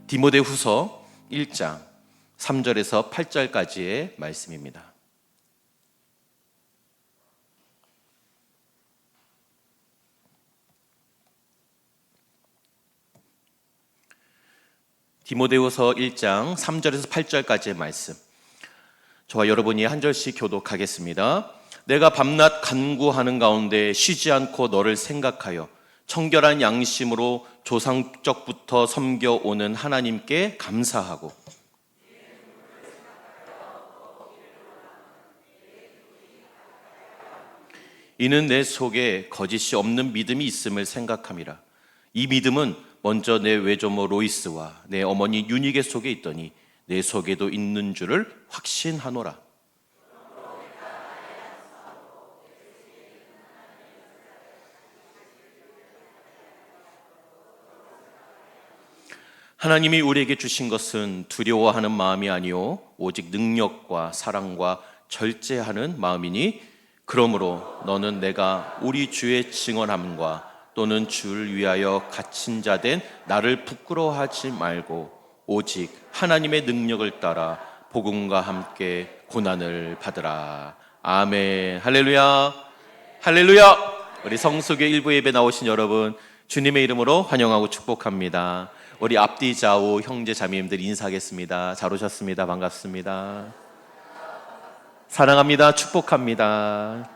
디모데후서 1장 3절에서 8절까지의 말씀입니다. 디모데후서 1장 3절에서 8절까지의 말씀, 저와 여러분이 한 절씩 교독하겠습니다. 내가 밤낮 간구하는 가운데 쉬지 않고 너를 생각하여 청결한 양심으로 조상적부터 섬겨오는 하나님께 감사하고, 이는 내 속에 거짓이 없는 믿음이 있음을 생각함이라. 이 믿음은 먼저 내 외조모 로이스와 내 어머니 유니게 속에 있더니 내 속에도 있는 줄을 확신하노라. 하나님이 우리에게 주신 것은 두려워하는 마음이 아니요 오직 능력과 사랑과 절제하는 마음이니, 그러므로 너는 내가 우리 주의 증언함과 또는 주를 위하여 갇힌 자 된 나를 부끄러워하지 말고 오직 하나님의 능력을 따라 복음과 함께 고난을 받으라. 아멘. 할렐루야. 할렐루야. 우리 성수교 일부 예배 나오신 여러분, 주님의 이름으로 환영하고 축복합니다. 우리 앞뒤 좌우 형제 자매님들 인사하겠습니다. 잘 오셨습니다. 반갑습니다. 사랑합니다. 축복합니다.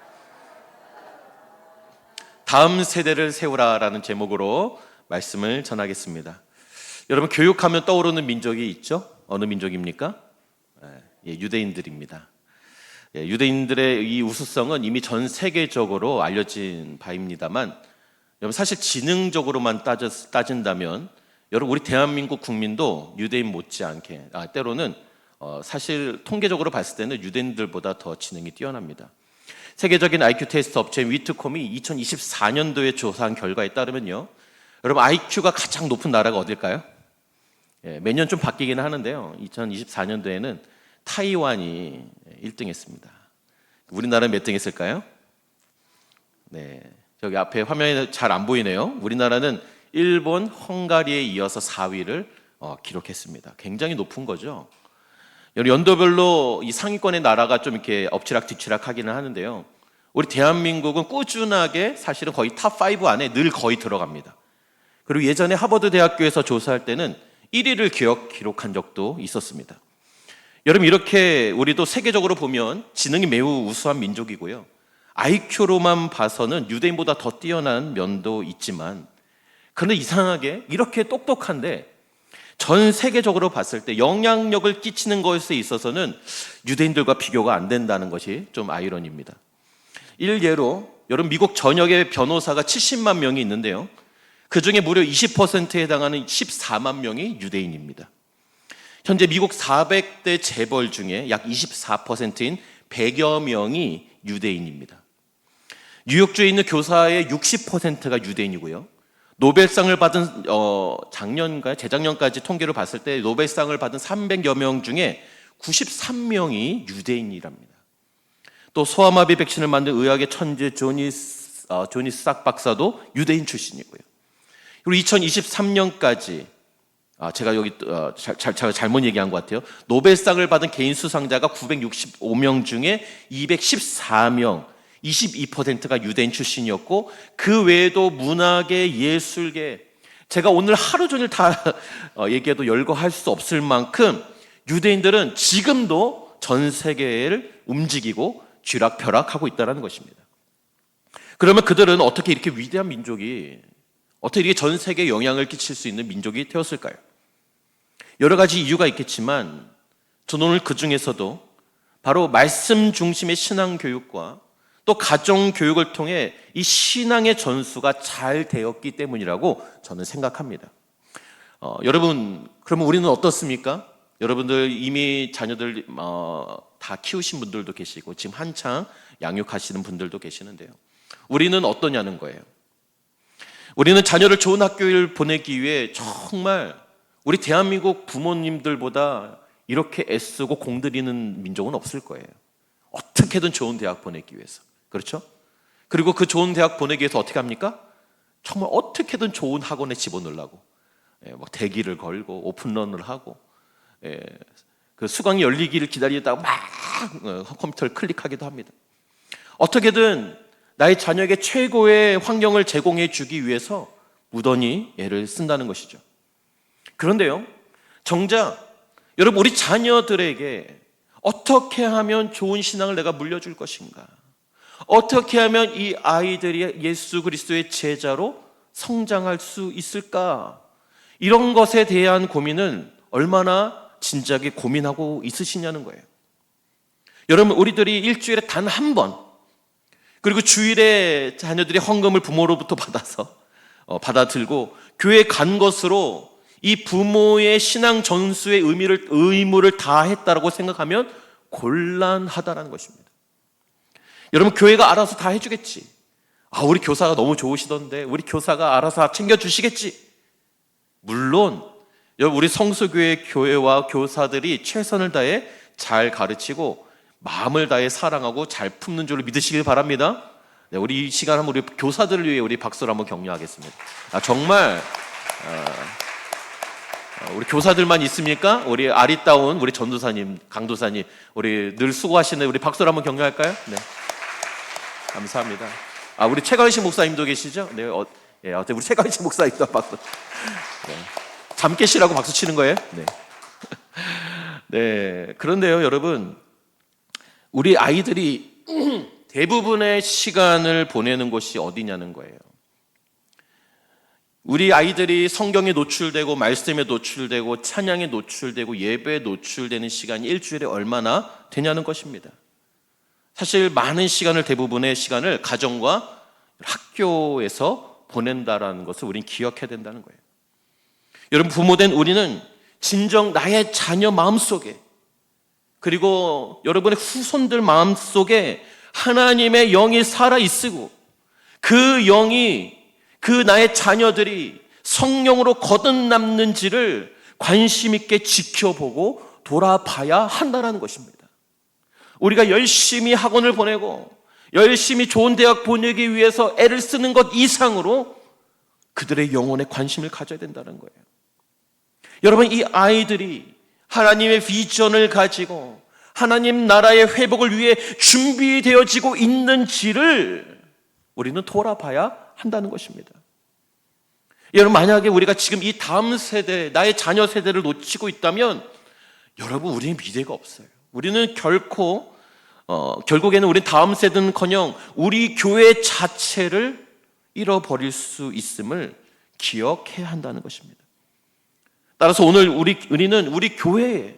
다음 세대를 세우라라는 제목으로 말씀을 전하겠습니다. 여러분, 교육하면 떠오르는 민족이 있죠? 어느 민족입니까? 유대인들입니다. 유대인들의 이 우수성은 이미 전 세계적으로 알려진 바입니다만, 여러분 사실 지능적으로만 따진다면 여러분 우리 대한민국 국민도 유대인 못지않게 때로는 사실 통계적으로 봤을 때는 유대인들보다 더 지능이 뛰어납니다. 세계적인 IQ 테스트 업체인 위트콤이 2024년도에 조사한 결과에 따르면요, 여러분 IQ가 가장 높은 나라가 어딜까요? 매년 좀 바뀌기는 하는데요, 2024년도에는 타이완이 1등 했습니다. 우리나라는 몇 등 했을까요? 네, 저기 앞에 화면에 잘 안 보이네요. 우리나라는 일본, 헝가리에 이어서 4위를 기록했습니다. 굉장히 높은 거죠. 연도별로 이 상위권의 나라가 좀 이렇게 엎치락뒤치락 하기는 하는데요, 우리 대한민국은 꾸준하게 사실은 거의 탑5 안에 늘 거의 들어갑니다. 그리고 예전에 하버드 대학교에서 조사할 때는 1위를 기록한 적도 있었습니다. 여러분, 이렇게 우리도 세계적으로 보면 지능이 매우 우수한 민족이고요, IQ로만 봐서는 유대인보다 더 뛰어난 면도 있지만, 그런데 이상하게 이렇게 똑똑한데 전 세계적으로 봤을 때 영향력을 끼치는 것에 있어서는 유대인들과 비교가 안 된다는 것이 좀 아이러니입니다. 일예로 여러분, 미국 전역에 변호사가 70만 명이 있는데요, 그 중에 무려 20%에 해당하는 14만 명이 유대인입니다. 현재 미국 400대 재벌 중에 약 24%인 100여 명이 유대인입니다. 뉴욕주에 있는 교사의 60%가 유대인이고요, 노벨상을 받은 재작년까지 통계를 봤을 때 노벨상을 받은 300여 명 중에 93명이 유대인이랍니다. 또 소아마비 백신을 만든 의학의 천재 조니 싹 박사도 유대인 출신이고요. 그리고 2023년까지 제가 여기 제가 잘못 얘기한 것 같아요. 노벨상을 받은 개인 수상자가 965명 중에 214명, 22%가 유대인 출신이었고, 그 외에도 문학계, 예술계, 제가 오늘 하루 종일 다 얘기해도 열거할 수 없을 만큼 유대인들은 지금도 전 세계를 움직이고 쥐락펴락하고 있다는 것입니다. 그러면 그들은 어떻게 이렇게 위대한 민족이, 어떻게 이렇게 전 세계에 영향을 끼칠 수 있는 민족이 되었을까요? 여러 가지 이유가 있겠지만 저는 오늘 그 중에서도 바로 말씀 중심의 신앙 교육과 또 가정 교육을 통해 이 신앙의 전수가 잘 되었기 때문이라고 저는 생각합니다. 여러분, 그러면 우리는 어떻습니까? 여러분들 이미 자녀들 다 키우신 분들도 계시고 지금 한창 양육하시는 분들도 계시는데요, 우리는 어떠냐는 거예요. 우리는 자녀를 좋은 학교를 보내기 위해 정말 우리 대한민국 부모님들보다 이렇게 애쓰고 공들이는 민족은 없을 거예요. 어떻게든 좋은 대학 보내기 위해서. 그렇죠? 그리고 그 좋은 대학 보내기 위해서 어떻게 합니까? 정말 어떻게든 좋은 학원에 집어넣으려고 막 대기를 걸고 오픈런을 하고, 그 수강이 열리기를 기다리다가 막 컴퓨터를 클릭하기도 합니다. 어떻게든 나의 자녀에게 최고의 환경을 제공해 주기 위해서 무던히 애를 쓴다는 것이죠. 그런데요, 정작 여러분, 우리 자녀들에게 어떻게 하면 좋은 신앙을 내가 물려줄 것인가? 어떻게 하면 이 아이들이 예수 그리스도의 제자로 성장할 수 있을까? 이런 것에 대한 고민을 얼마나 진지하게 고민하고 있으시냐는 거예요. 여러분, 우리들이 일주일에 단 한 번, 그리고 주일에 자녀들이 헌금을 부모로부터 받아서 받아들고 교회에 간 것으로 이 부모의 신앙 전수의 의무를 다했다라고 생각하면 곤란하다라는 것입니다. 여러분, 교회가 알아서 다 해주겠지. 우리 교사가 너무 좋으시던데 우리 교사가 알아서 다 챙겨주시겠지. 물론 여러분, 우리 성수교회 교회와 교사들이 최선을 다해 잘 가르치고 마음을 다해 사랑하고 잘 품는 줄을 믿으시길 바랍니다. 네, 우리 이 시간 한번 우리 교사들을 위해 우리 박수를 한번 격려하겠습니다. 정말 우리 교사들만 있습니까? 우리 아리따운 우리 전도사님, 강도사님, 우리 늘 수고하시는 우리 박수를 한번 격려할까요? 네, 감사합니다. 우리 최가은식 목사님도 계시죠? 네, 어때 우리 최가은식 목사님도 박수. 네. 잠 깨시라고 박수 치는 거예요? 네. 네. 그런데요, 여러분, 우리 아이들이 대부분의 시간을 보내는 곳이 어디냐는 거예요. 우리 아이들이 성경에 노출되고 말씀에 노출되고 찬양에 노출되고 예배에 노출되는 시간이 일주일에 얼마나 되냐는 것입니다. 사실 많은 시간을, 대부분의 시간을 가정과 학교에서 보낸다라는 것을 우리는 기억해야 된다는 거예요. 여러분, 부모된 우리는 진정 나의 자녀 마음속에, 그리고 여러분의 후손들 마음속에 하나님의 영이 살아있고 그 영이, 그 나의 자녀들이 성령으로 거듭남는지를 관심 있게 지켜보고 돌아봐야 한다는 것입니다. 우리가 열심히 학원을 보내고 열심히 좋은 대학 보내기 위해서 애를 쓰는 것 이상으로 그들의 영혼에 관심을 가져야 된다는 거예요. 여러분, 이 아이들이 하나님의 비전을 가지고 하나님 나라의 회복을 위해 준비되어지고 있는지를 우리는 돌아봐야 한다는 것입니다. 여러분, 만약에 우리가 지금 이 다음 세대, 나의 자녀 세대를 놓치고 있다면 여러분, 우리의 미래가 없어요. 우리는 결국에는 우리 다음 세대는커녕 우리 교회 자체를 잃어버릴 수 있음을 기억해야 한다는 것입니다. 따라서 오늘 우리는 우리 교회에,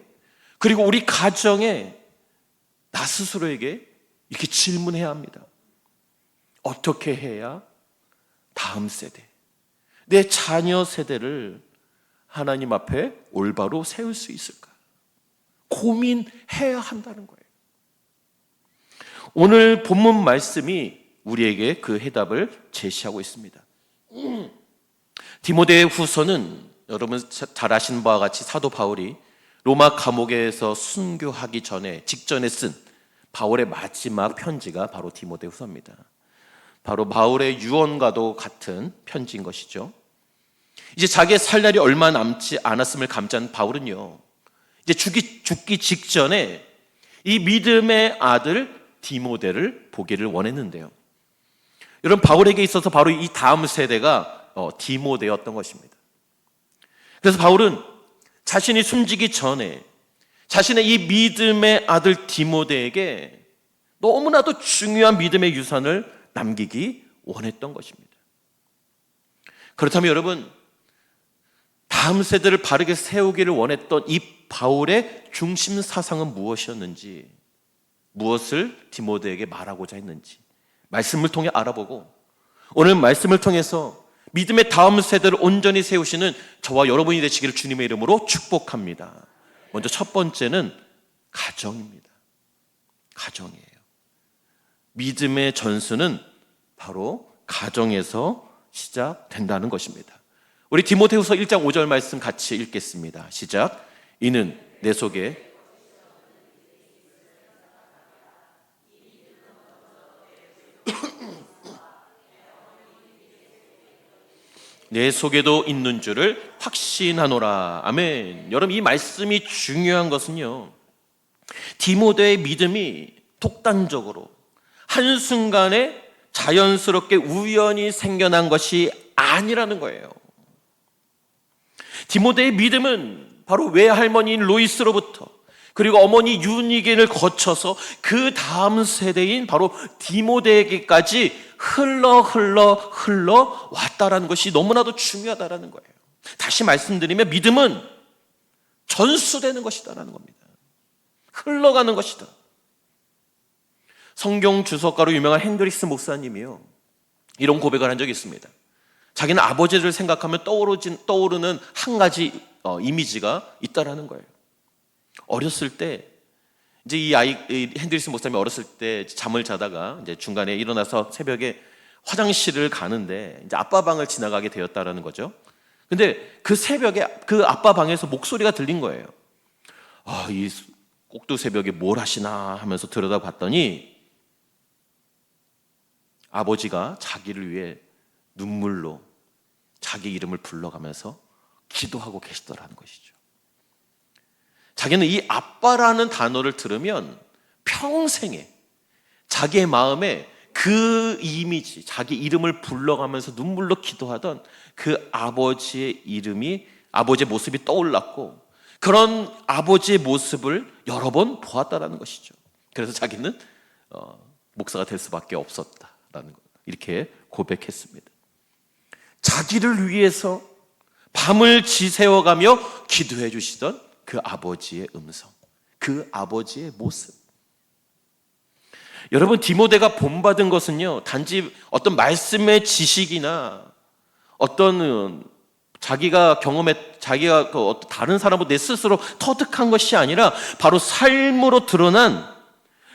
그리고 우리 가정에 나 스스로에게 이렇게 질문해야 합니다. 어떻게 해야 다음 세대, 내 자녀 세대를 하나님 앞에 올바로 세울 수 있을까? 고민해야 한다는 거예요. 오늘 본문 말씀이 우리에게 그 해답을 제시하고 있습니다. 디모데 후서는 여러분 잘 아시는 바와 같이 사도 바울이 로마 감옥에서 순교하기 직전에 쓴 바울의 마지막 편지가 바로 디모데 후서입니다. 바로 바울의 유언과도 같은 편지인 것이죠. 이제 자기의 살 날이 얼마 남지 않았음을 감지한 바울은요, 이제 죽기 직전에 이 믿음의 아들 디모데를 보기를 원했는데요. 여러분, 바울에게 있어서 바로 이 다음 세대가 디모데였던 것입니다. 그래서 바울은 자신이 숨지기 전에 자신의 이 믿음의 아들 디모데에게 너무나도 중요한 믿음의 유산을 남기기 원했던 것입니다. 그렇다면 여러분, 다음 세대를 바르게 세우기를 원했던 이 바울의 중심 사상은 무엇이었는지, 무엇을 디모데에게 말하고자 했는지 말씀을 통해 알아보고, 오늘 말씀을 통해서 믿음의 다음 세대를 온전히 세우시는 저와 여러분이 되시기를 주님의 이름으로 축복합니다. 먼저 첫 번째는 가정입니다. 가정이에요. 믿음의 전수는 바로 가정에서 시작된다는 것입니다. 우리 디모데후서 1장 5절 말씀 같이 읽겠습니다. 시작. 이는 내 속에 내 속에도 있는 줄을 확신하노라. 아멘. 여러분, 이 말씀이 중요한 것은요, 디모데의 믿음이 독단적으로 한순간에 자연스럽게 우연히 생겨난 것이 아니라는 거예요. 디모데의 믿음은 바로 외할머니인 로이스로부터, 그리고 어머니 유니겐을 거쳐서 그 다음 세대인 바로 디모데에게까지 흘러 왔다라는 것이 너무나도 중요하다라는 거예요. 다시 말씀드리면 믿음은 전수되는 것이다라는 겁니다. 흘러가는 것이다. 성경 주석가로 유명한 핸드릭스 목사님이요, 이런 고백을 한 적이 있습니다. 자기는 아버지를 생각하면 떠오르는 한 가지 이미지가 있다라는 거예요. 어렸을 때, 이제 이 핸드릭스 목사님이 어렸을 때 잠을 자다가 이제 중간에 일어나서 새벽에 화장실을 가는데 이제 아빠 방을 지나가게 되었다라는 거죠. 근데 그 새벽에 그 아빠 방에서 목소리가 들린 거예요. 이 꼭두 새벽에 뭘 하시나 하면서 들여다봤더니 아버지가 자기를 위해 눈물로 자기 이름을 불러가면서 기도하고 계시더라는 것이죠. 자기는 이 아빠라는 단어를 들으면 평생에 자기의 마음에 그 이미지, 자기 이름을 불러가면서 눈물로 기도하던 그 아버지의 이름이, 아버지의 모습이 떠올랐고, 그런 아버지의 모습을 여러 번 보았다라는 것이죠. 그래서 자기는 목사가 될 수밖에 없었다라는 것, 이렇게 고백했습니다. 자기를 위해서 밤을 지새워가며 기도해 주시던 그 아버지의 음성, 그 아버지의 모습. 여러분, 디모데가 본받은 것은요, 단지 어떤 말씀의 지식이나 어떤 자기가 다른 사람보다 내 스스로 터득한 것이 아니라 바로 삶으로 드러난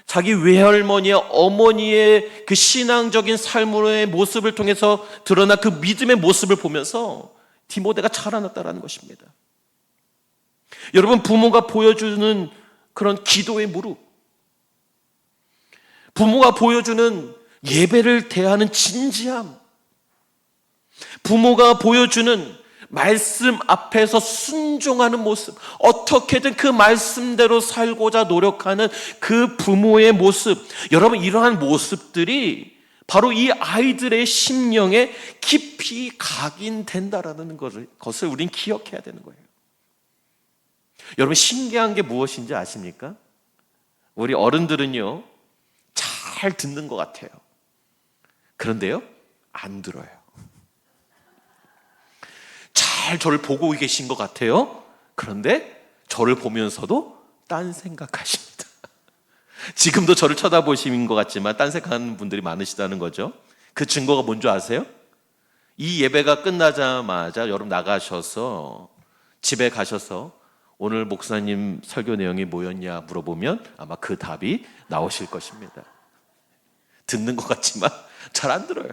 자기 외할머니와 어머니의 그 신앙적인 삶으로의 모습을 통해서 드러난 그 믿음의 모습을 보면서 디모데가 자라났다라는 것입니다. 여러분, 부모가 보여주는 그런 기도의 무릎, 부모가 보여주는 예배를 대하는 진지함, 부모가 보여주는 말씀 앞에서 순종하는 모습, 어떻게든 그 말씀대로 살고자 노력하는 그 부모의 모습, 여러분, 이러한 모습들이 바로 이 아이들의 심령에 깊이 각인된다라는 것을 우린 기억해야 되는 거예요. 여러분, 신기한 게 무엇인지 아십니까? 우리 어른들은요, 잘 듣는 것 같아요. 그런데요, 안 들어요. 잘 저를 보고 계신 것 같아요. 그런데 저를 보면서도 딴 생각하십니다. 지금도 저를 쳐다보시는 것 같지만 딴 생각하는 분들이 많으시다는 거죠. 그 증거가 뭔지 아세요? 이 예배가 끝나자마자 여러분 나가셔서 집에 가셔서 오늘 목사님 설교 내용이 뭐였냐 물어보면 아마 그 답이 나오실 것입니다. 듣는 것 같지만 잘 안 들어요.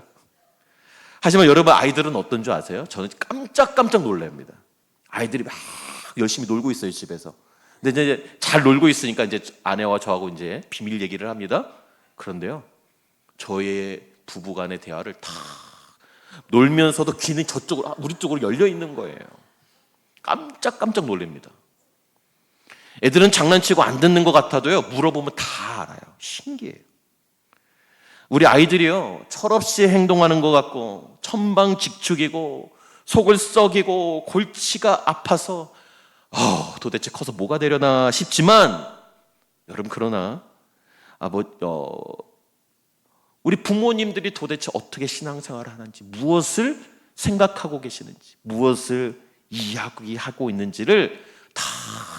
하지만 여러분, 아이들은 어떤 줄 아세요? 저는 깜짝 놀랍니다. 아이들이 막 열심히 놀고 있어요, 집에서. 근데 이제 잘 놀고 있으니까 이제 아내와 저하고 이제 비밀 얘기를 합니다. 그런데요, 저의 부부간의 대화를 다 놀면서도 귀는 저쪽으로, 우리 쪽으로 열려 있는 거예요. 깜짝 놀랍니다. 애들은 장난치고 안 듣는 것 같아도요, 물어보면 다 알아요. 신기해요. 우리 아이들이요, 철없이 행동하는 것 같고 천방직축이고 속을 썩이고 골치가 아파서 도대체 커서 뭐가 되려나 싶지만, 여러분, 그러나 우리 부모님들이 도대체 어떻게 신앙생활을 하는지, 무엇을 생각하고 계시는지, 무엇을 이야기하고 있는지를 다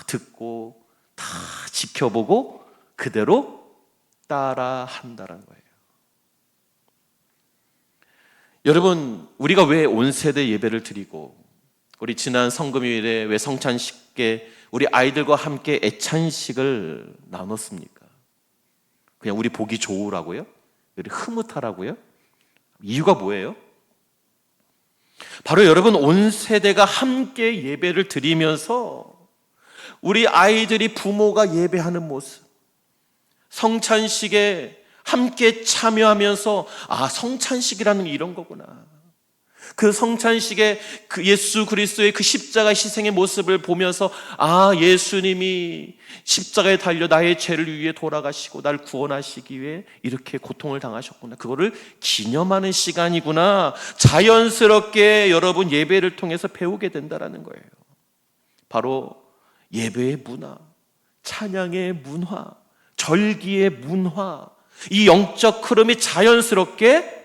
듣고 다 지켜보고 그대로 따라한다는 거예요. 여러분, 우리가 왜 온 세대 예배를 드리고 우리 지난 성금요일에 왜 성찬식에 우리 아이들과 함께 애찬식을 나눴습니까? 그냥 우리 보기 좋으라고요? 우리 흐뭇하라고요? 이유가 뭐예요? 바로 여러분, 온 세대가 함께 예배를 드리면서 우리 아이들이 부모가 예배하는 모습, 성찬식에 함께 참여하면서 성찬식이라는 게 이런 거구나, 그 성찬식에 그 예수 그리스도의 그 십자가 희생의 모습을 보면서 예수님이 십자가에 달려 나의 죄를 위해 돌아가시고 날 구원하시기 위해 이렇게 고통을 당하셨구나, 그거를 기념하는 시간이구나, 자연스럽게 여러분 예배를 통해서 배우게 된다라는 거예요. 바로 예배의 문화, 찬양의 문화, 절기의 문화, 이 영적 흐름이 자연스럽게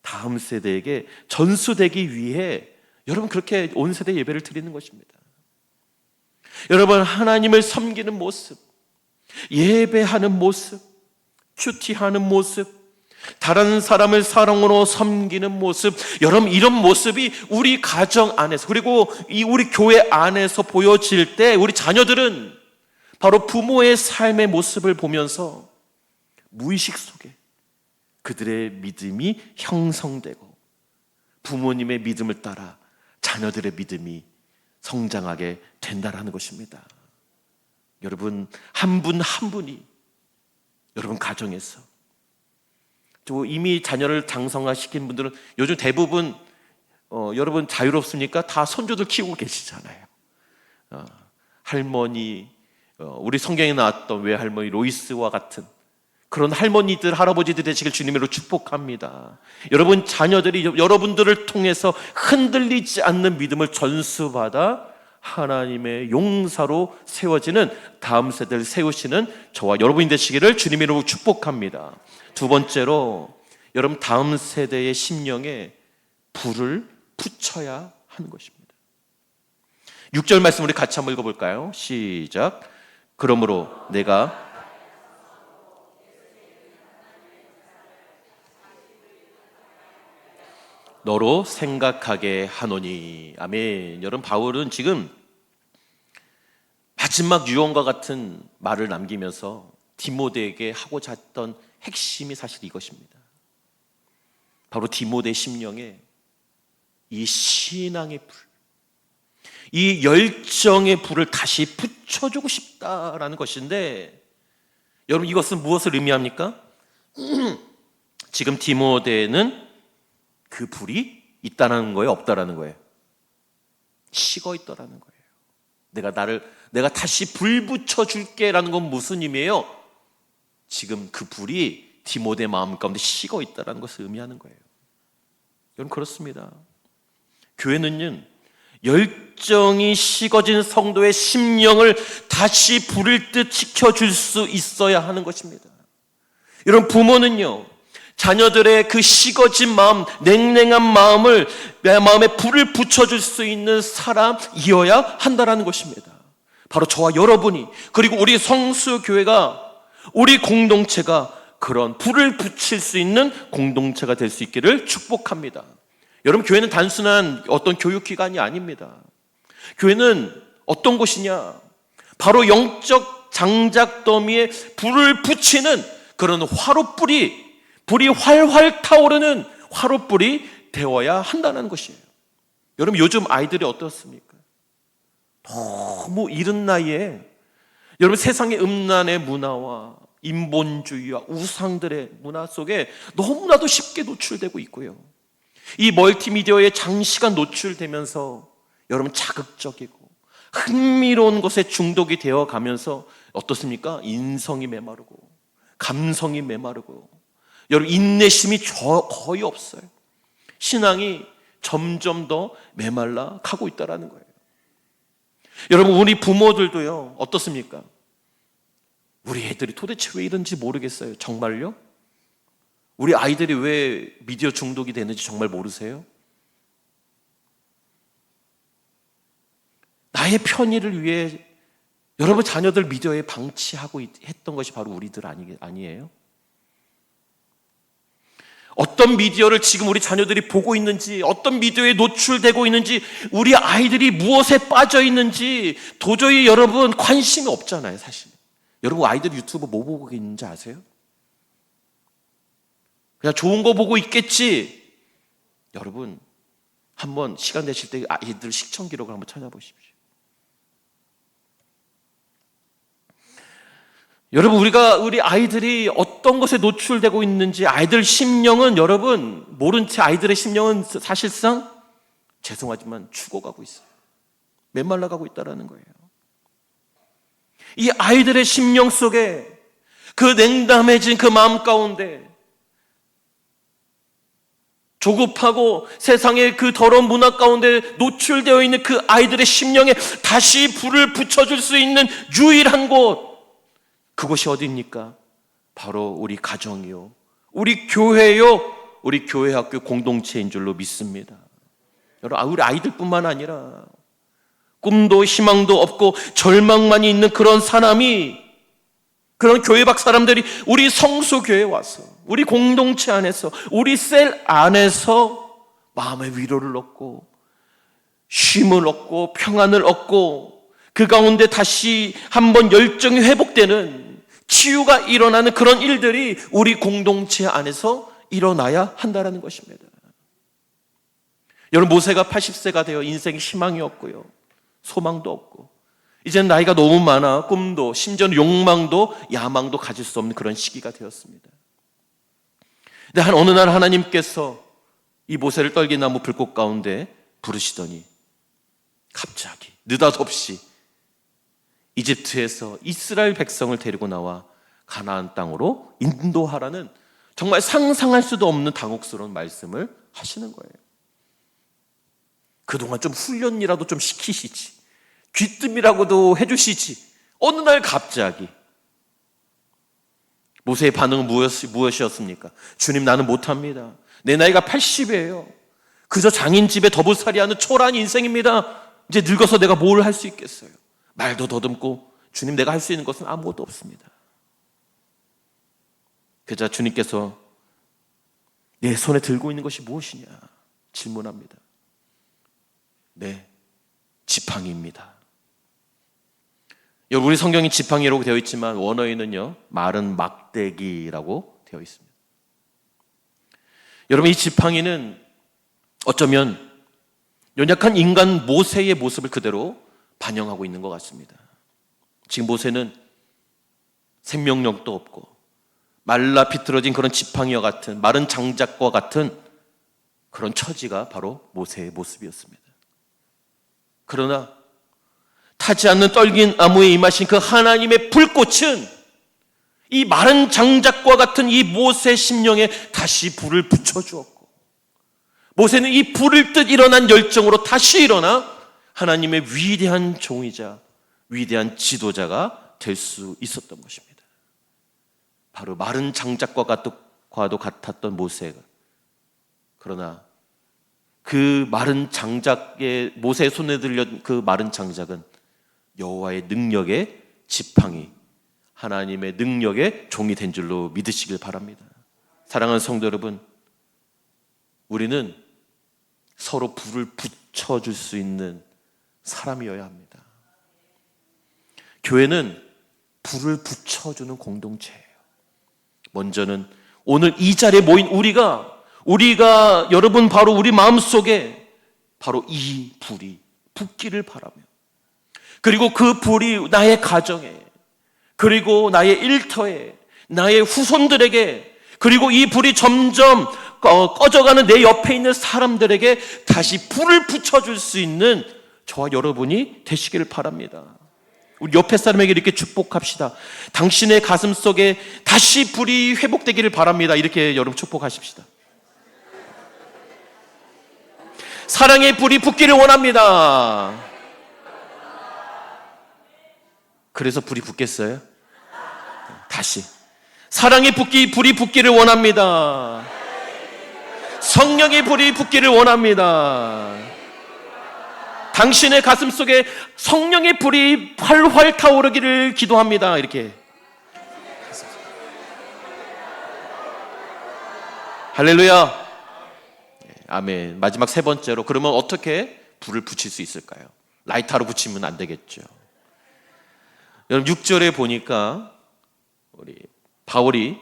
다음 세대에게 전수되기 위해 여러분 그렇게 온 세대 예배를 드리는 것입니다. 여러분 하나님을 섬기는 모습, 예배하는 모습, 큐티하는 모습, 다른 사람을 사랑으로 섬기는 모습, 여러분 이런 모습이 우리 가정 안에서 그리고 우리 교회 안에서 보여질 때 우리 자녀들은 바로 부모의 삶의 모습을 보면서 무의식 속에 그들의 믿음이 형성되고 부모님의 믿음을 따라 자녀들의 믿음이 성장하게 된다라는 것입니다. 여러분 한 분 한 분이 여러분 가정에서 또 이미 자녀를 장성화시킨 분들은 요즘 대부분 여러분 자유롭습니까? 다 손주들 키우고 계시잖아요. 할머니, 우리 성경에 나왔던 외할머니 로이스와 같은 그런 할머니들, 할아버지들 되시길 주님으로 축복합니다. 여러분 자녀들이 여러분들을 통해서 흔들리지 않는 믿음을 전수받아 하나님의 용사로 세워지는 다음 세대를 세우시는 저와 여러분이 되시기를 주님으로 축복합니다. 두 번째로 여러분 다음 세대의 심령에 불을 붙여야 하는 것입니다. 6절 말씀 우리 같이 한번 읽어볼까요? 시작. 그러므로 내가 너로 생각하게 하노니. 아멘. 여러분 바울은 지금 마지막 유언과 같은 말을 남기면서 디모데에게 하고자 했던 핵심이 사실 이것입니다. 바로 디모데 심령에 이 신앙의 불, 이 열정의 불을 다시 붙여주고 싶다라는 것인데, 여러분 이것은 무엇을 의미합니까? 지금 디모데는 그 불이 있다는 거예요, 없다라는 거예요? 식어 있더라는 거예요. 내가 다시 불 붙여줄게라는 건 무슨 의미예요? 지금 그 불이 디모데 마음 가운데 식어 있다는 것을 의미하는 거예요. 여러분 그렇습니다. 교회는요, 열정이 식어진 성도의 심령을 다시 부를 듯 지켜줄 수 있어야 하는 것입니다. 여러분 부모는요, 자녀들의 그 식어진 마음, 냉랭한 마음을 내 마음에 불을 붙여줄 수 있는 사람이어야 한다는 것입니다. 바로 저와 여러분이, 그리고 우리 성수교회가, 우리 공동체가 그런 불을 붙일 수 있는 공동체가 될 수 있기를 축복합니다. 여러분 교회는 단순한 어떤 교육기관이 아닙니다. 교회는 어떤 곳이냐? 바로 영적 장작더미에 불을 붙이는 그런 화롯불이, 불이 활활 타오르는 화롯불이 되어야 한다는 것이에요. 여러분 요즘 아이들이 어떻습니까? 너무 이른 나이에 여러분 세상의 음란의 문화와 인본주의와 우상들의 문화 속에 너무나도 쉽게 노출되고 있고요. 이 멀티미디어에 장시간 노출되면서 여러분 자극적이고 흥미로운 것에 중독이 되어 가면서 어떻습니까? 인성이 메마르고 감성이 메마르고 여러분 인내심이 거의 없어요. 신앙이 점점 더 메말라 가고 있다는 거예요. 여러분 우리 부모들도요 어떻습니까? 우리 애들이 도대체 왜 이런지 모르겠어요. 정말요? 우리 아이들이 왜 미디어 중독이 되는지 정말 모르세요? 나의 편의를 위해 여러분 자녀들 미디어에 방치하고 했던 것이 바로 우리들 아니에요? 어떤 미디어를 지금 우리 자녀들이 보고 있는지, 어떤 미디어에 노출되고 있는지, 우리 아이들이 무엇에 빠져 있는지 도저히 여러분 관심이 없잖아요, 사실. 여러분 아이들이 유튜브 뭐 보고 있는지 아세요? 그냥 좋은 거 보고 있겠지. 여러분 한번 시간 되실 때 아이들 시청 기록을 한번 찾아보십시오. 여러분, 우리 아이들이 어떤 것에 노출되고 있는지, 아이들 심령은, 여러분, 모른 채 아이들의 심령은 사실상 죄송하지만 죽어가고 있어요. 메말라가고 있다는 거예요. 이 아이들의 심령 속에, 그 냉담해진 그 마음 가운데, 조급하고 세상의 그 더러운 문화 가운데 노출되어 있는 그 아이들의 심령에 다시 불을 붙여줄 수 있는 유일한 곳, 그곳이 어디입니까? 바로 우리 가정이요, 우리 교회요, 우리 교회 학교 공동체인 줄로 믿습니다. 여러분, 우리 아이들뿐만 아니라 꿈도 희망도 없고 절망만이 있는 그런 사람이, 그런 교회 밖 사람들이 우리 성소교회에 와서, 우리 공동체 안에서, 우리 셀 안에서 마음의 위로를 얻고 쉼을 얻고 평안을 얻고 그 가운데 다시 한번 열정이 회복되는, 치유가 일어나는 그런 일들이 우리 공동체 안에서 일어나야 한다는 것입니다. 여러분, 모세가 80세가 되어 인생에 희망이 없고요, 소망도 없고, 이제는 나이가 너무 많아 꿈도, 심지어는 욕망도 야망도 가질 수 없는 그런 시기가 되었습니다. 근데 어느 날 하나님께서 이 모세를 떨기나무 불꽃 가운데 부르시더니 갑자기 느닷없이 이집트에서 이스라엘 백성을 데리고 나와 가나안 땅으로 인도하라는, 정말 상상할 수도 없는 당혹스러운 말씀을 하시는 거예요. 그동안 좀 훈련이라도 좀 시키시지, 귀뜸이라고도 해주시지, 어느 날 갑자기. 모세의 반응은 무엇이었습니까? 주님, 나는 못합니다. 내 나이가 80이에요. 그저 장인 집에 더부살이하는 초라한 인생입니다. 이제 늙어서 내가 뭘 할 수 있겠어요? 말도 더듬고, 주님, 내가 할 수 있는 것은 아무것도 없습니다. 그자 주님께서 내 손에 들고 있는 것이 무엇이냐 질문합니다. 네, 지팡이입니다. 여러분, 우리 성경이 지팡이라고 되어 있지만 원어에는요, 마른 막대기라고 되어 있습니다. 여러분, 이 지팡이는 어쩌면 연약한 인간 모세의 모습을 그대로 반영하고 있는 것 같습니다. 지금 모세는 생명력도 없고 말라 비틀어진 그런 지팡이와 같은, 마른 장작과 같은 그런 처지가 바로 모세의 모습이었습니다. 그러나 타지 않는 떨긴 나무에 임하신 그 하나님의 불꽃은 이 마른 장작과 같은 이 모세 심령에 다시 불을 붙여주었고, 모세는 이 불을 뜻 일어난 열정으로 다시 일어나 하나님의 위대한 종이자 위대한 지도자가 될 수 있었던 것입니다. 바로 마른 장작과도 같았던 모세가, 그러나 그 마른 장작에, 모세의 손에 들렸 그 마른 장작은 여호와의 능력의 지팡이, 하나님의 능력의 종이 된 줄로 믿으시길 바랍니다. 사랑하는 성도 여러분, 우리는 서로 불을 붙여줄 수 있는 사람이어야 합니다. 교회는 불을 붙여주는 공동체예요. 먼저는 오늘 이 자리에 모인 우리가 여러분, 바로 우리 마음속에 바로 이 불이 붙기를 바라며, 그리고 그 불이 나의 가정에, 그리고 나의 일터에, 나의 후손들에게, 그리고 이 불이 점점 꺼져가는 내 옆에 있는 사람들에게 다시 불을 붙여줄 수 있는 저와 여러분이 되시기를 바랍니다. 우리 옆에 사람에게 이렇게 축복합시다. 당신의 가슴 속에 다시 불이 회복되기를 바랍니다. 이렇게 여러분 축복하십시다. 사랑의 불이 붙기를 원합니다. 그래서 불이 붙겠어요? 다시 사랑의 불이 붙기를 원합니다. 성령의 불이 붙기를 원합니다. 당신의 가슴 속에 성령의 불이 활활 타오르기를 기도합니다. 이렇게. 할렐루야. 아멘. 마지막 세 번째로, 그러면 어떻게 불을 붙일 수 있을까요? 라이터로 붙이면 안 되겠죠. 여러분, 6절에 보니까 우리 바울이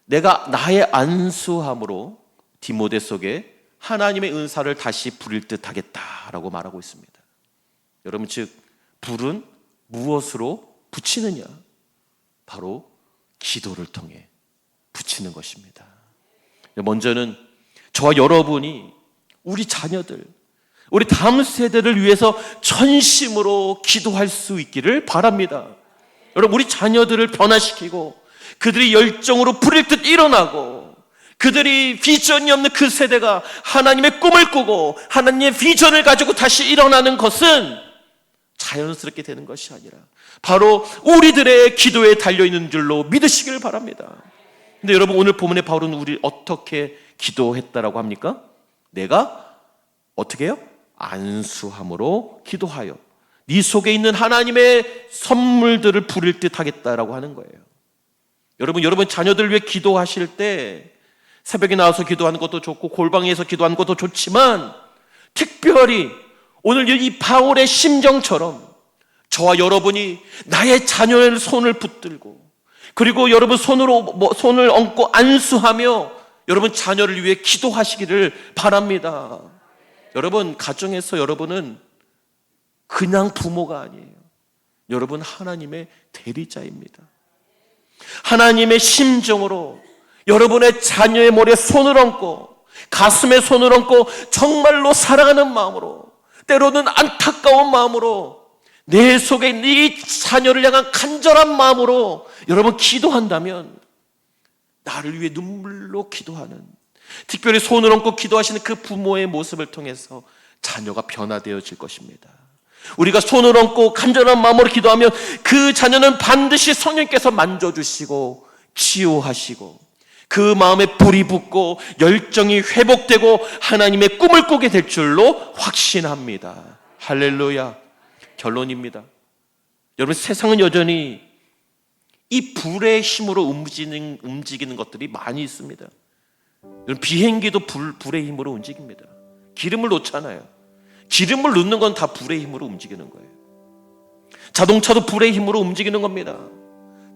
내가 나의 안수함으로 디모데 속에 하나님의 은사를 다시 부릴 듯 하겠다라고 말하고 있습니다. 여러분, 즉 불은 무엇으로 붙이느냐? 바로 기도를 통해 붙이는 것입니다. 먼저는 저와 여러분이 우리 자녀들, 우리 다음 세대를 위해서 전심으로 기도할 수 있기를 바랍니다. 여러분, 우리 자녀들을 변화시키고 그들이 열정으로 불일 듯 일어나고 그들이 비전이 없는 그 세대가 하나님의 꿈을 꾸고 하나님의 비전을 가지고 다시 일어나는 것은 자연스럽게 되는 것이 아니라 바로 우리들의 기도에 달려있는 줄로 믿으시길 바랍니다. 근데 여러분, 오늘 본문의 바울은 우리 어떻게 기도했다라고 합니까? 내가 어떻게 해요? 안수함으로 기도하여 네 속에 있는 하나님의 선물들을 부릴 듯 하겠다라고 하는 거예요. 여러분 자녀들 위해 기도하실 때 새벽에 나와서 기도하는 것도 좋고 골방에서 기도하는 것도 좋지만 특별히 오늘 이 바울의 심정처럼 저와 여러분이 나의 자녀의 손을 붙들고 그리고 여러분 손을 얹고 안수하며 여러분 자녀를 위해 기도하시기를 바랍니다. 여러분, 가정에서 여러분은 그냥 부모가 아니에요. 여러분, 하나님의 대리자입니다. 하나님의 심정으로 여러분의 자녀의 머리에 손을 얹고 가슴에 손을 얹고 정말로 사랑하는 마음으로, 때로는 안타까운 마음으로, 내 속에 있는 이 자녀를 향한 간절한 마음으로 여러분 기도한다면 나를 위해 눈물로 기도하는, 특별히 손을 얹고 기도하시는 그 부모의 모습을 통해서 자녀가 변화되어질 것입니다. 우리가 손을 얹고 간절한 마음으로 기도하면 그 자녀는 반드시 성령께서 만져주시고 치유하시고 그 마음에 불이 붙고 열정이 회복되고 하나님의 꿈을 꾸게 될 줄로 확신합니다. 할렐루야. 결론입니다. 여러분, 세상은 여전히 이 불의 힘으로 움직이는 것들이 많이 있습니다. 여러분, 비행기도 불의 힘으로 움직입니다. 기름을 놓잖아요. 기름을 넣는 건 다 불의 힘으로 움직이는 거예요. 자동차도 불의 힘으로 움직이는 겁니다.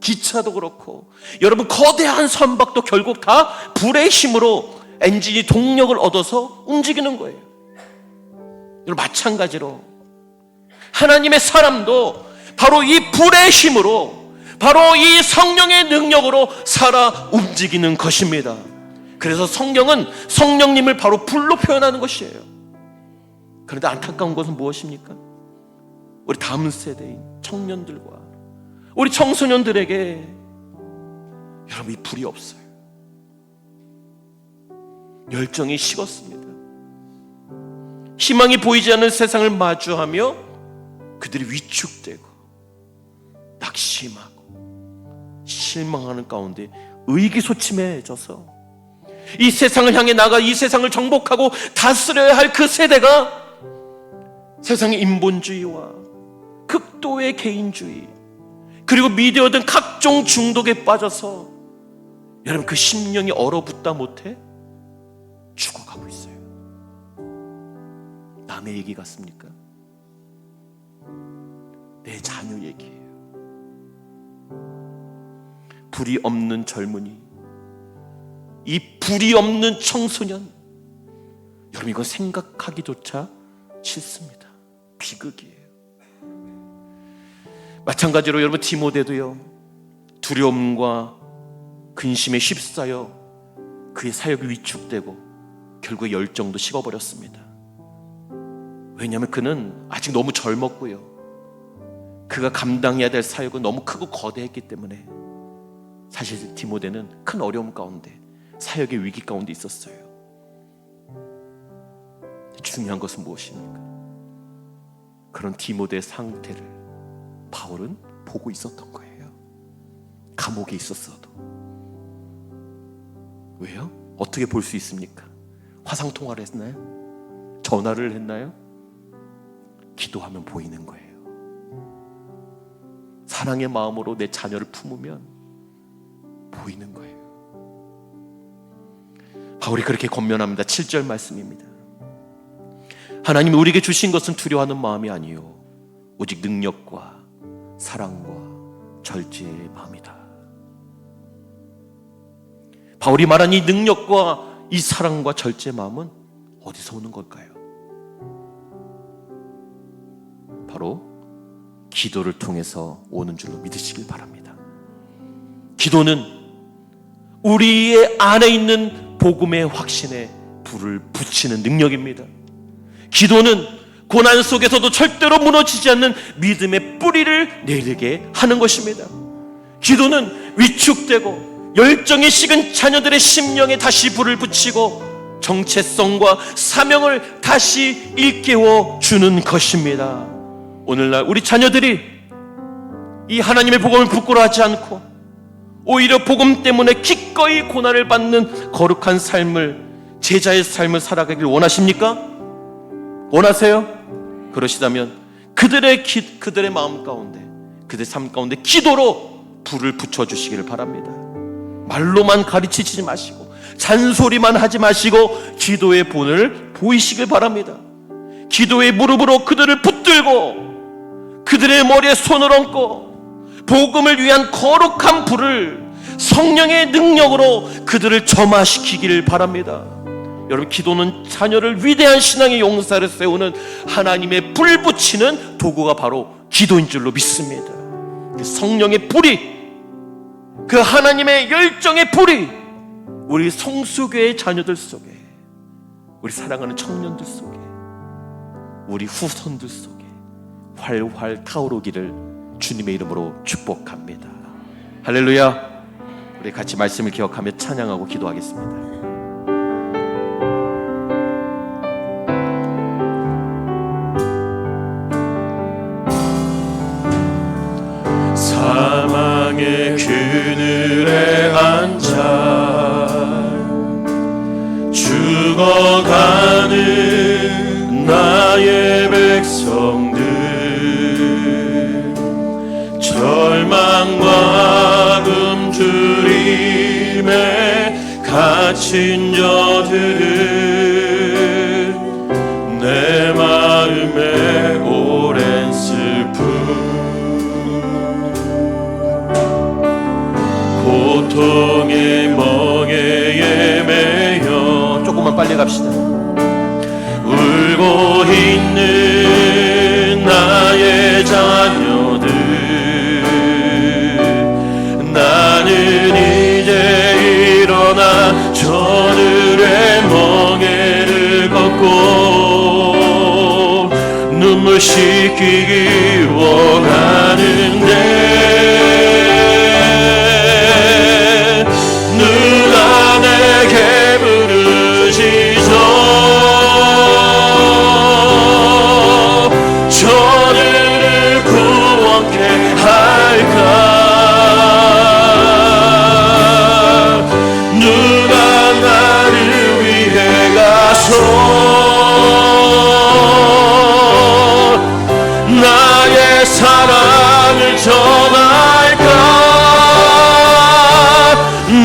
기차도 그렇고, 여러분 거대한 선박도 결국 다 불의 힘으로 엔진이 동력을 얻어서 움직이는 거예요. 여러분, 마찬가지로 하나님의 사람도 바로 이 불의 힘으로, 바로 이 성령의 능력으로 살아 움직이는 것입니다. 그래서 성경은 성령님을 바로 불로 표현하는 것이에요. 그런데 안타까운 것은 무엇입니까? 우리 다음 세대인 청년들과 우리 청소년들에게 여러분, 이 불이 없어요. 열정이 식었습니다. 희망이 보이지 않는 세상을 마주하며 그들이 위축되고 낙심하고 실망하는 가운데 의기소침해져서 이 세상을 향해 나가 이 세상을 정복하고 다스려야 할 그 세대가 세상의 인본주의와 극도의 개인주의 그리고 미디어 등 각종 중독에 빠져서 여러분, 그 심령이 얼어붙다 못해 죽어가고 있어요. 남의 얘기 같습니까? 내 자녀 얘기예요. 불이 없는 젊은이, 이 불이 없는 청소년, 여러분, 이건 생각하기조차 싫습니다. 비극이에요. 마찬가지로 여러분, 디모데도요, 두려움과 근심에 휩싸여 그의 사역이 위축되고 결국 열정도 식어버렸습니다. 왜냐하면 그는 아직 너무 젊었고요, 그가 감당해야 될 사역은 너무 크고 거대했기 때문에 사실 디모데는 큰 어려움 가운데, 사역의 위기 가운데 있었어요. 중요한 것은 무엇입니까? 그런 디모데의 상태를 바울은 보고 있었던 거예요. 감옥에 있었어도. 왜요? 어떻게 볼 수 있습니까? 화상통화를 했나요? 전화를 했나요? 기도하면 보이는 거예요. 사랑의 마음으로 내 자녀를 품으면 보이는 거예요. 바울이 그렇게 권면합니다. 7절 말씀입니다. 하나님이 우리에게 주신 것은 두려워하는 마음이 아니요 오직 능력과 사랑과 절제의 마음이다. 바울이 말한 이 능력과 이 사랑과 절제의 마음은 어디서 오는 걸까요? 바로 기도를 통해서 오는 줄로 믿으시길 바랍니다. 기도는 우리의 안에 있는 복음의 확신에 불을 붙이는 능력입니다. 기도는 고난 속에서도 절대로 무너지지 않는 믿음의 뿌리를 내리게 하는 것입니다. 기도는 위축되고 열정이 식은 자녀들의 심령에 다시 불을 붙이고 정체성과 사명을 다시 일깨워 주는 것입니다. 오늘날 우리 자녀들이 이 하나님의 복음을 부끄러워하지 않고 오히려 복음 때문에 기꺼이 고난을 받는 거룩한 삶을, 제자의 삶을 살아가길 원하십니까? 원하세요? 그러시다면 그들의 마음 가운데, 그들의 삶 가운데 기도로 불을 붙여주시기를 바랍니다. 말로만 가르치지 마시고 잔소리만 하지 마시고 기도의 본을 보이시길 바랍니다. 기도의 무릎으로 그들을 붙들고 그들의 머리에 손을 얹고 복음을 위한 거룩한 불을 성령의 능력으로 그들을 점화시키기를 바랍니다. 여러분, 기도는 자녀를 위대한 신앙의 용사를 세우는 하나님의 불 붙이는 도구가 바로 기도인 줄로 믿습니다. 그 성령의 불이, 그 하나님의 열정의 불이 우리 성수교의 자녀들 속에, 우리 사랑하는 청년들 속에, 우리 후손들 속에 활활 타오르기를 주님의 이름으로 축복합니다. 할렐루야. 우리 같이 말씀을 기억하며 찬양하고 기도하겠습니다. 사망의 그늘에 앉아 죽어가는 나의 백성들, 절망과 굶주림에 갇힌 저들은 내 마음에 오랜 슬픔, 고통의 멍에에 매여, 조금만 빨리 갑시다. 울고 있는 나의 자녀들, 나는 이제 일어나 저들의 멍에를 걷고 눈물 씻기기 원하는데, 누가 내게 부르시죠? 저들을 구원케 할까? 누가 나를 위해 가서 나의 사랑을 전할까?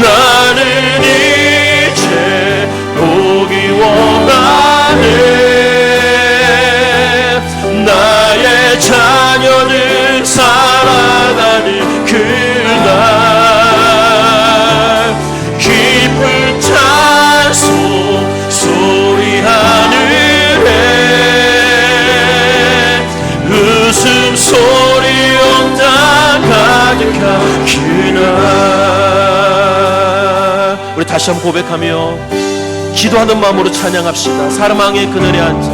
나는 이제 보기 원하네. 나의 자녀들 살아가는 그날 기쁜 찬송 소리 하늘에 웃음소리 온 땅 가득한 그날, 우리 다시 한번 고백하며 기도하는 마음으로 찬양합시다. 사망의 그늘에 앉아,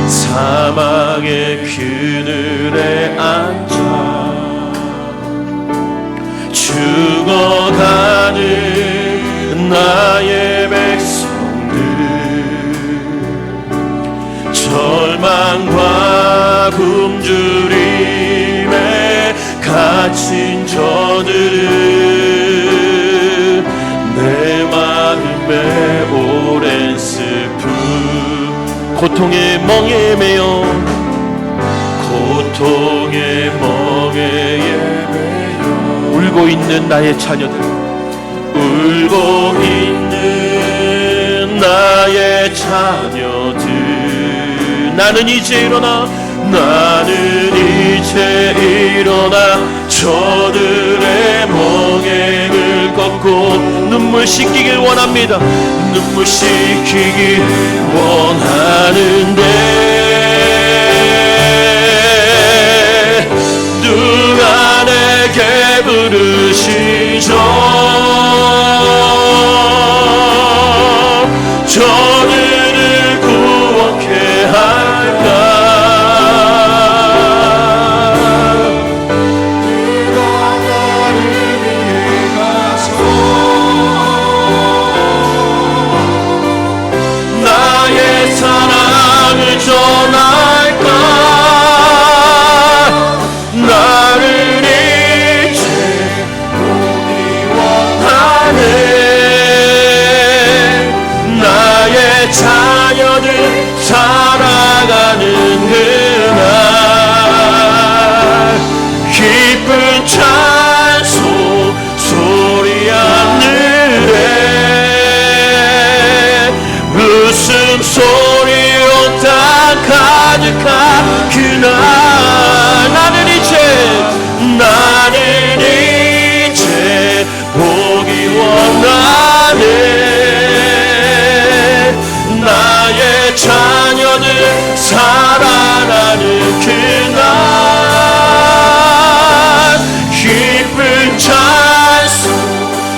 사망의 그늘에 앉아 죽어가는 나의 백성들, 절망과 굶주림에 갇힌 저들은 내 마음에 오랜 슬픔, 고통의 멍에 매여, 고통의 멍에에 매여 울고 있는 나의 자녀들, 울고 있는 나의 자녀들, 나는 이제 일어나 저들의 멍에를 걷고 눈물 씻기길 원합니다. 눈물 씻기길 원하는데, 누가 내게 부르시죠? 저들을 구원케 할까. 나의 사랑을 전할까. 나를 이제 보기 원하네. 나의 자녀들 살아가는 그날 기쁜 찬송 소리 하늘에 웃음소리 온 땅 가득한 그날 나는 이제 보기 원하네. 나의 자녀들 살아나는 그날 기쁜 찬송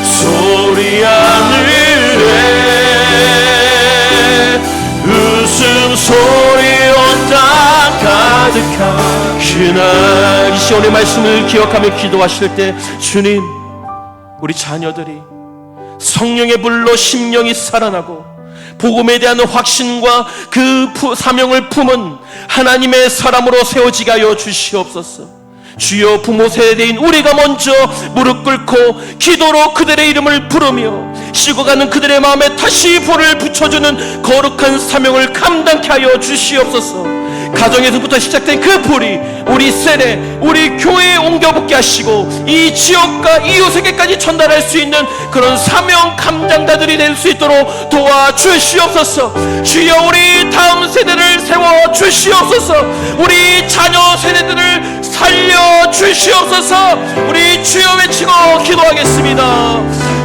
소리 하늘에 웃음소리 온 땅 가득한 그날. 이 시온의 말씀을 기억하며 기도하실 때 주님, 우리 자녀들이 성령의 불로 심령이 살아나고 복음에 대한 확신과 그 사명을 품은 하나님의 사람으로 세워지게 하여 주시옵소서. 주여, 부모 세대인 우리가 먼저 무릎 꿇고 기도로 그들의 이름을 부르며 식어가는 그들의 마음에 다시 불을 붙여주는 거룩한 사명을 감당케 하여 주시옵소서. 가정에서부터 시작된 그 불이 우리 세대, 우리 교회에 옮겨붙게 하시고 이 지역과 이웃에게까지 전달할 수 있는 그런 사명 감당자들이 될 수 있도록 도와주시옵소서. 주여, 우리 다음 세대를 세워주시옵소서. 우리 자녀 세대들을 살려주시옵소서. 우리 주여 외치고 기도하겠습니다.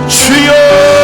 주여.